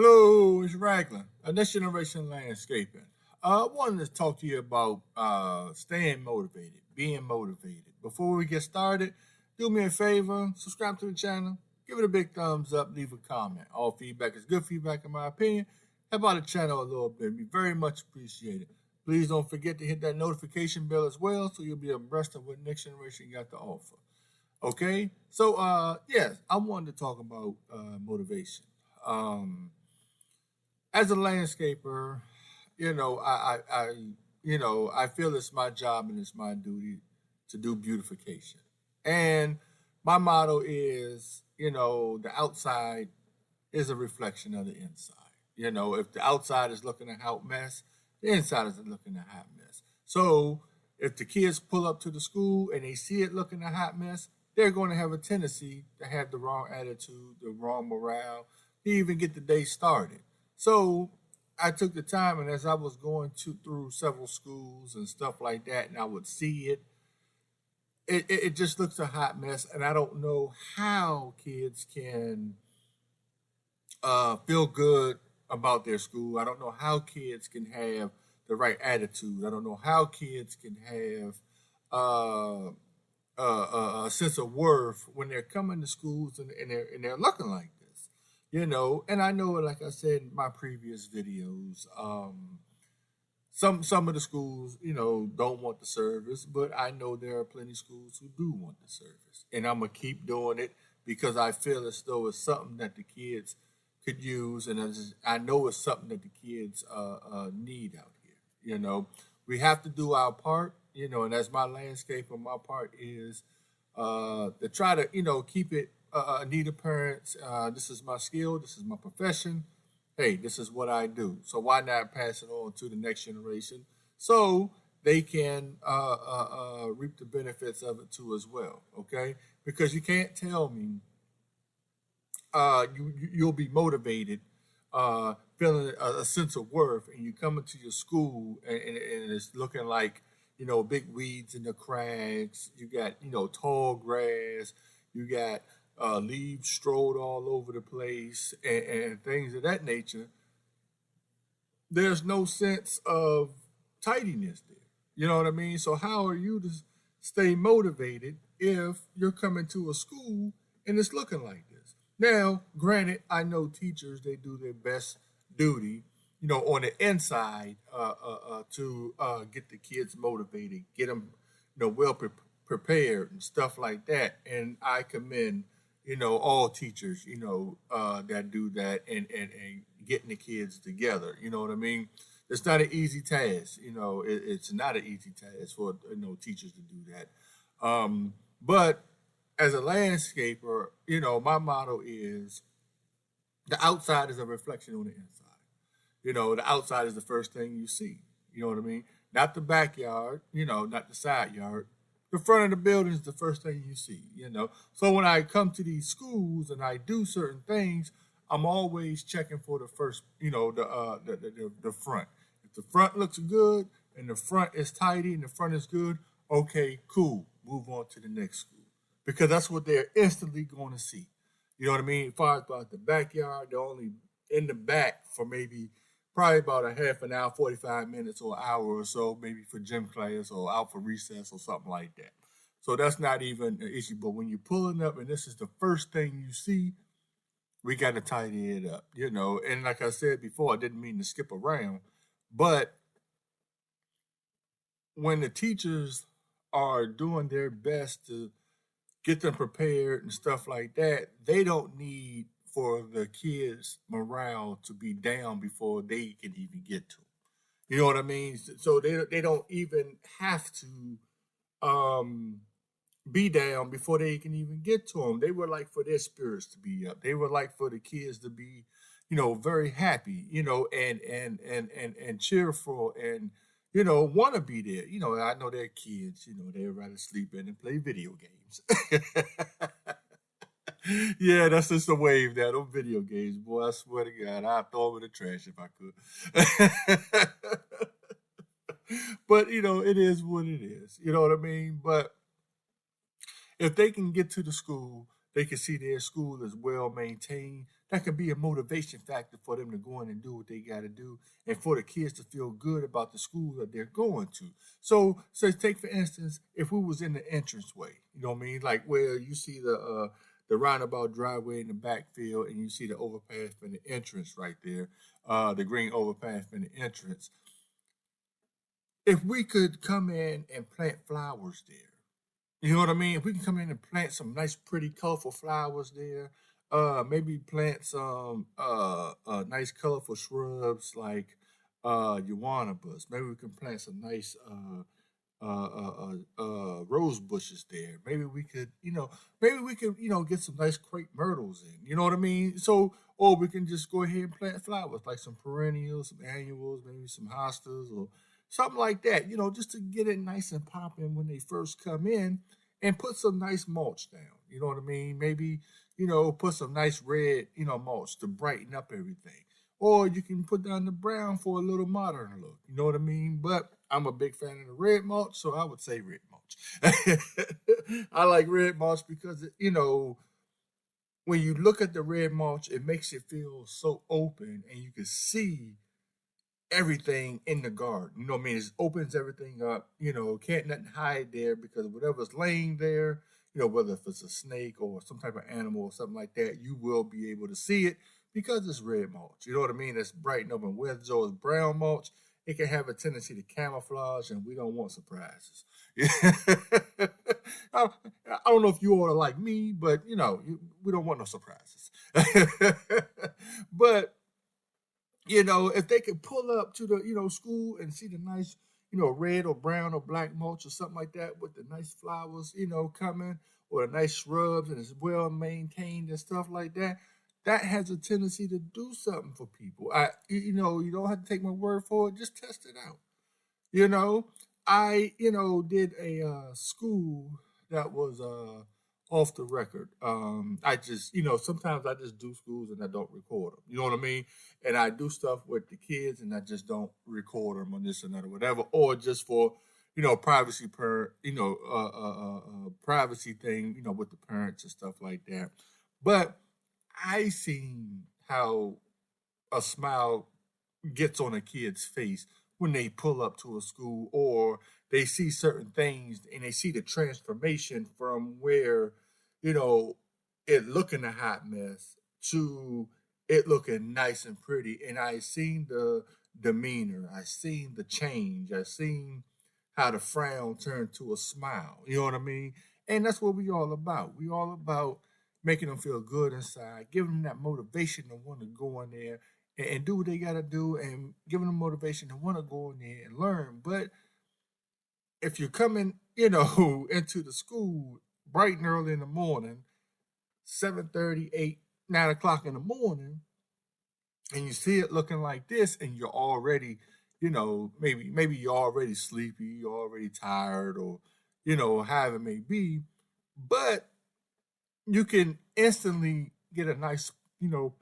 Hello, it's Raglan, Next Generation Landscaping. I wanted to talk to you about staying motivated, being motivated. Before we get started, do me a favor, subscribe to the channel, give it a big thumbs up, leave a comment. All feedback is good feedback, in my opinion. Help out the channel a little bit, be very much appreciated. Please don't forget to hit that notification bell as well, so you'll be abreast of what Next Generation got to offer. Okay, so yes, I wanted to talk about motivation. As a landscaper, I feel it's my job and it's my duty to do beautification. And my motto is, the outside is a reflection of the inside. If the outside is looking a hot mess, the inside is looking a hot mess. So if the kids pull up to the school and they see it looking a hot mess, they're going to have a tendency to have the wrong attitude, the wrong morale, to even get the day started. So I took the time, and as I was going through several schools and stuff like that, and I would see it just looks a hot mess, and I don't know how kids can feel good about their school. I don't know how kids can have the right attitude. I don't know how kids can have a sense of worth when they're coming to schools and they're looking like this, And I know, like I said in my previous videos, some of the schools, don't want the service, but I know there are plenty of schools who do want the service, and I'm gonna keep doing it because I feel as though it's something that the kids could use, and I know it's something that the kids need out here. We have to do our part, and as my landscaper, my part is to try to, keep it a neat appearance. This is my skill. This is my profession. Hey, this is what I do. So why not pass it on to the next generation so they can reap the benefits of it too as well? Okay, because you can't tell me you'll be motivated, feeling a sense of worth, and you come into your school and it's looking like big weeds in the cracks. You got tall grass. You got leaves strode all over the place and things of that nature. There's no sense of tidiness there. You know what I mean? So how are you to stay motivated if you're coming to a school and it's looking like this? Now, granted, I know teachers, they do their best duty, on the inside to get the kids motivated, get them, well prepared and stuff like that. And I commend, all teachers, that do that and getting the kids together. You know what I mean? It's not an easy task. It's not an easy task for teachers to do that. But as a landscaper, my motto is the outside is a reflection on the inside. The outside is the first thing you see. You know what I mean? Not the backyard, not the side yard. The front of the building is the first thing you see. So when I come to these schools and I do certain things, I'm always checking for the first, the front. If the front looks good and the front is tidy and the front is good, okay, cool. Move on to the next school. Because that's what they're instantly going to see. You know what I mean? As far as about the backyard, they're only in the back for probably about a half an hour, 45 minutes or an hour or so, maybe for gym class or out for recess or something like that. So that's not even an issue. But when you're pulling up and this is the first thing you see, we got to tidy it up, And like I said before, I didn't mean to skip around, but when the teachers are doing their best to get them prepared and stuff like that, they don't need for the kids' morale to be down before they can even get to them. You know what I mean? So they don't even have to be down before they can even get to them. They would like for their spirits to be up. They would like for the kids to be, very happy, and cheerful and want to be there. I know they're kids. They'd rather sleep in and play video games. Yeah, that's just a wave now. Them video games, boy. I swear to God, I'd throw them in the trash if I could. But it is what it is. You know what I mean? But if they can get to the school, they can see their school is well maintained. That could be a motivation factor for them to go in and do what they got to do, and for the kids to feel good about the school that they're going to. So take for instance, if we was in the entranceway, you know what I mean, like where you see the roundabout driveway in the backfield, and you see the overpass for the entrance right there, the green overpass for the entrance. If we could come in and plant flowers there, you know what I mean? If we can come in and plant some nice, pretty, colorful flowers there, maybe plant some nice, colorful shrubs like euonymus. Maybe we can plant some nice rose bushes there. Maybe we could, get some nice crepe myrtles in. You know what I mean? So, or we can just go ahead and plant flowers like some perennials, some annuals, maybe some hostas or something like that. Just to get it nice and popping when they first come in, and put some nice mulch down. You know what I mean? Maybe put some nice red, mulch to brighten up everything. Or you can put down the brown for a little modern look. You know what I mean? But I'm a big fan of the red mulch, so I would say red mulch. I like red mulch because, when you look at the red mulch, it makes it feel so open, and you can see everything in the garden. You know what I mean? It opens everything up. Can't nothing hide there, because whatever's laying there, whether if it's a snake or some type of animal or something like that, you will be able to see it because it's red mulch. You know what I mean? It's brightened up. And whether it's brown mulch, it can have a tendency to camouflage, and we don't want surprises. I, I don't know if you all are like me, but we don't want no surprises. But if they could pull up to the, school and see the nice, red or brown or black mulch or something like that with the nice flowers, coming, or the nice shrubs, and it's well maintained and stuff like that, that has a tendency to do something for people. You don't have to take my word for it. Just test it out. You know, I did a school that was off the record. I just sometimes I just do schools and I don't record them. You know what I mean? And I do stuff with the kids and I just don't record them on this and that or whatever, or just for privacy privacy thing with the parents and stuff like that. But I seen how a smile gets on a kid's face when they pull up to a school, or they see certain things and they see the transformation from where you know it looking a hot mess to it looking nice and pretty. And I seen the demeanor, I seen the change, I seen how the frown turned to a smile. You know what I mean? And that's what we all about. We all about making them feel good inside, giving them that motivation to want to go in there and do what they got to do, and giving them motivation to want to go in there and learn. But if you're coming, into the school bright and early in the morning, 7:30, 8, 9 o'clock in the morning, and you see it looking like this, and you're already, maybe you're already sleepy, you're already tired, or however it may be, but you can instantly get a nice,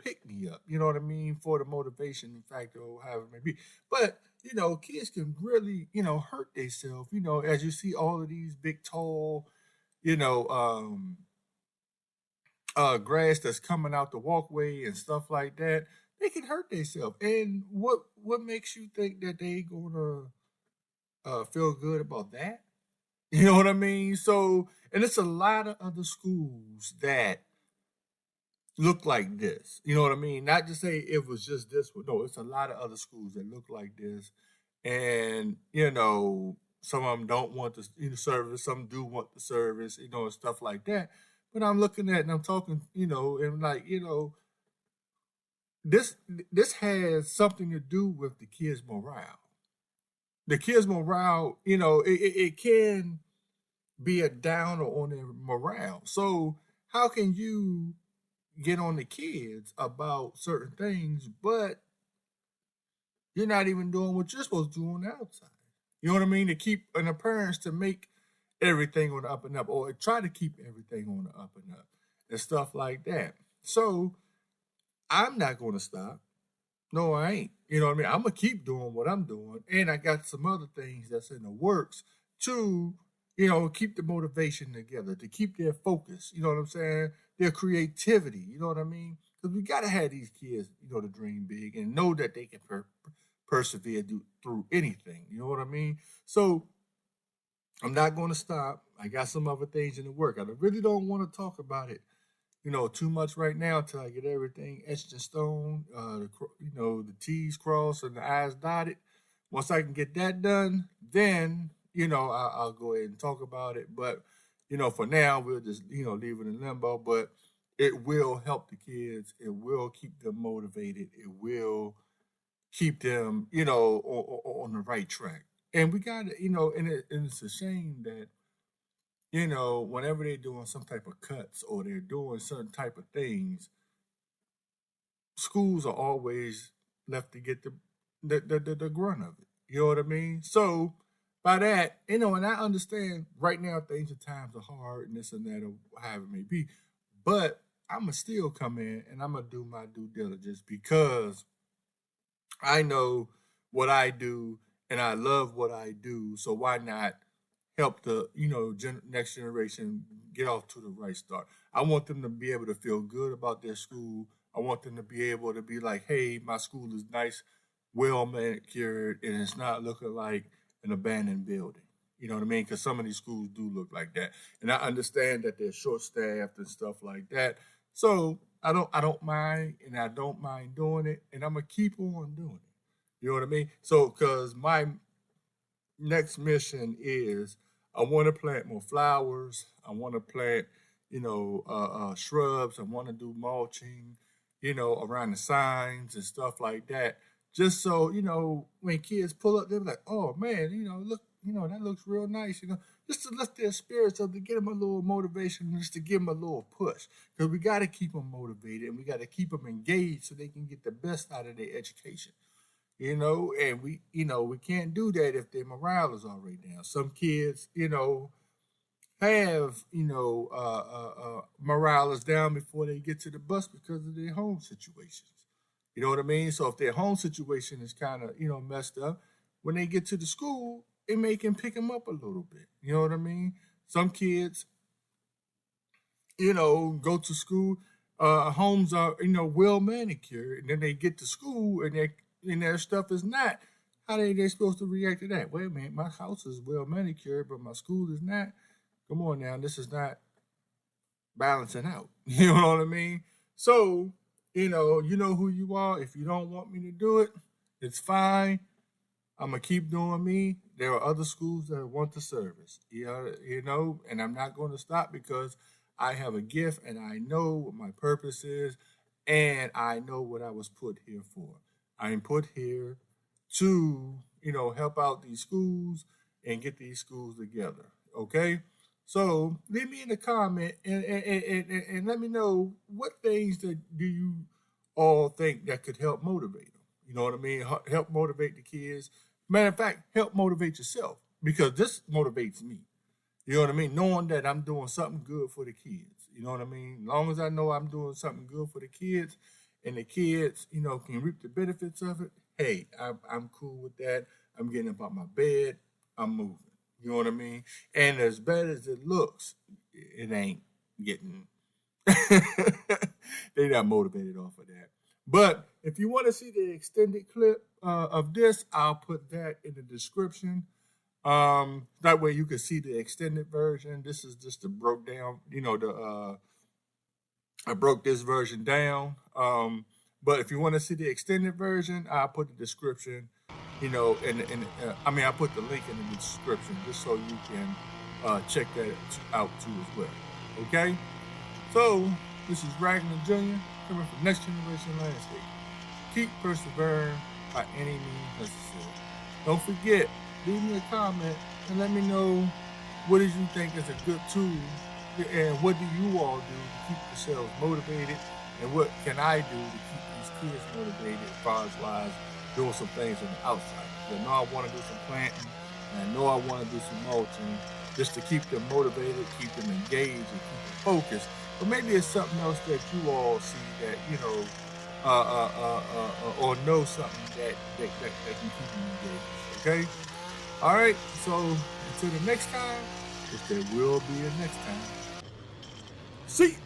pick me up, you know what I mean, for the motivation factor or however it may be. But, kids can really, hurt themselves, as you see all of these big, tall, you know, grass that's coming out the walkway and stuff like that. They can hurt themselves. And what makes you think that they gonna feel good about that? You know what I mean? So, and it's a lot of other schools that look like this. You know what I mean? Not to say it was just this one. No, it's a lot of other schools that look like this. And, some of them don't want the service, some do want the service, and stuff like that. But I'm looking at it and I'm talking, and like, this this has something to do with the kids' morale. The kids' morale, it can be a downer on their morale. So how can you get on the kids about certain things, but you're not even doing what you're supposed to do on the outside? You know what I mean? To keep and the parents to make everything on the up and up, or try to keep everything on the up and up, and stuff like that. So I'm not going to stop. No, I ain't. You know what I mean? I'm gonna keep doing what I'm doing, and I got some other things that's in the works to, keep the motivation together, to keep their focus, you know what I'm saying? Their creativity, you know what I mean? Because we got to have these kids, to dream big and know that they can persevere through anything, you know what I mean? So I'm not going to stop. I got some other things in the work. I really don't want to talk about it, too much right now until I get everything etched in stone, the T's crossed and the I's dotted. Once I can get that done, then, I'll go ahead and talk about it. But, for now, we'll just, leave it in limbo. But it will help the kids. It will keep them motivated. It will keep them, on the right track. And we got to, and it's a shame that, whenever they're doing some type of cuts or they're doing certain type of things, schools are always left to get the grunt of it. You know what I mean? So by that, and I understand right now things at times are hard and this and that or however it may be, but I'ma still come in and I'm gonna do my due diligence because I know what I do and I love what I do. So why not help the next generation get off to the right start? I want them to be able to feel good about their school. I want them to be able to be like, hey, my school is nice, well manicured, and it's not looking like an abandoned building. You know what I mean? Because some of these schools do look like that, and I understand that they're short staffed and stuff like that. So I don't mind, and I don't mind doing it, and I'm gonna keep on doing it. You know what I mean? So because my next mission is I want to plant more flowers. I want to plant, shrubs. I want to do mulching, around the signs and stuff like that. Just so, when kids pull up, they're like, oh man, look, that looks real nice, just to lift their spirits up, to get them a little motivation, just to give them a little push. Because we got to keep them motivated and we got to keep them engaged so they can get the best out of their education. And we can't do that if their morale is already down. Some kids, have, morale is down before they get to the bus because of their home situations. You know what I mean? So if their home situation is kind of, messed up, when they get to the school, it may can pick them up a little bit. You know what I mean? Some kids, go to school, homes are, well manicured, and then they get to school and their stuff is not. How they supposed to react to that? Wait a minute, my house is well manicured, but my school is not. Come on now, this is not balancing out. You know what I mean? So, you know who you are. If you don't want me to do it, it's fine. I'm gonna keep doing me. There are other schools that want the service. And I'm not going to stop because I have a gift and I know what my purpose is and I know what I was put here for. I am put here to, help out these schools and get these schools together. Okay? So leave me in the comment and let me know what things that do you all think that could help motivate them. You know what I mean? Help motivate the kids. Matter of fact, help motivate yourself because this motivates me. You know what I mean? Knowing that I'm doing something good for the kids. You know what I mean? As long as I know I'm doing something good for the kids and the kids, can reap the benefits of it, hey, I'm cool with that. I'm getting up out my bed. I'm moving. You know what I mean? And as bad as it looks, it ain't getting. They're not motivated off of that. But if you want to see the extended clip of this, I'll put that in the description. That way you can see the extended version. This is just the broke down, I broke this version down. But if you want to see the extended version, I'll put the description, I put the link in the description just so you can check that out too as well. Okay? So, this is Ragnar Jr. coming from Next Generation Landscape. Keep persevering by any means necessary. Don't forget, leave me a comment and let me know what did you think is a good tool and what do you all do to keep yourselves motivated and what can I do to keep these kids motivated as far as wise doing some things on the outside. I know I want to do some planting and I know I want to do some mulching just to keep them motivated, keep them engaged, and keep them focused. But maybe it's something else that you all see that, or know something that can keep them engaged. Okay? All right. So until the next time, Which there will be a next time. See.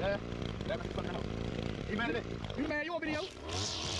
Yeah, that's fun now. You mad at it? You mad? You want video?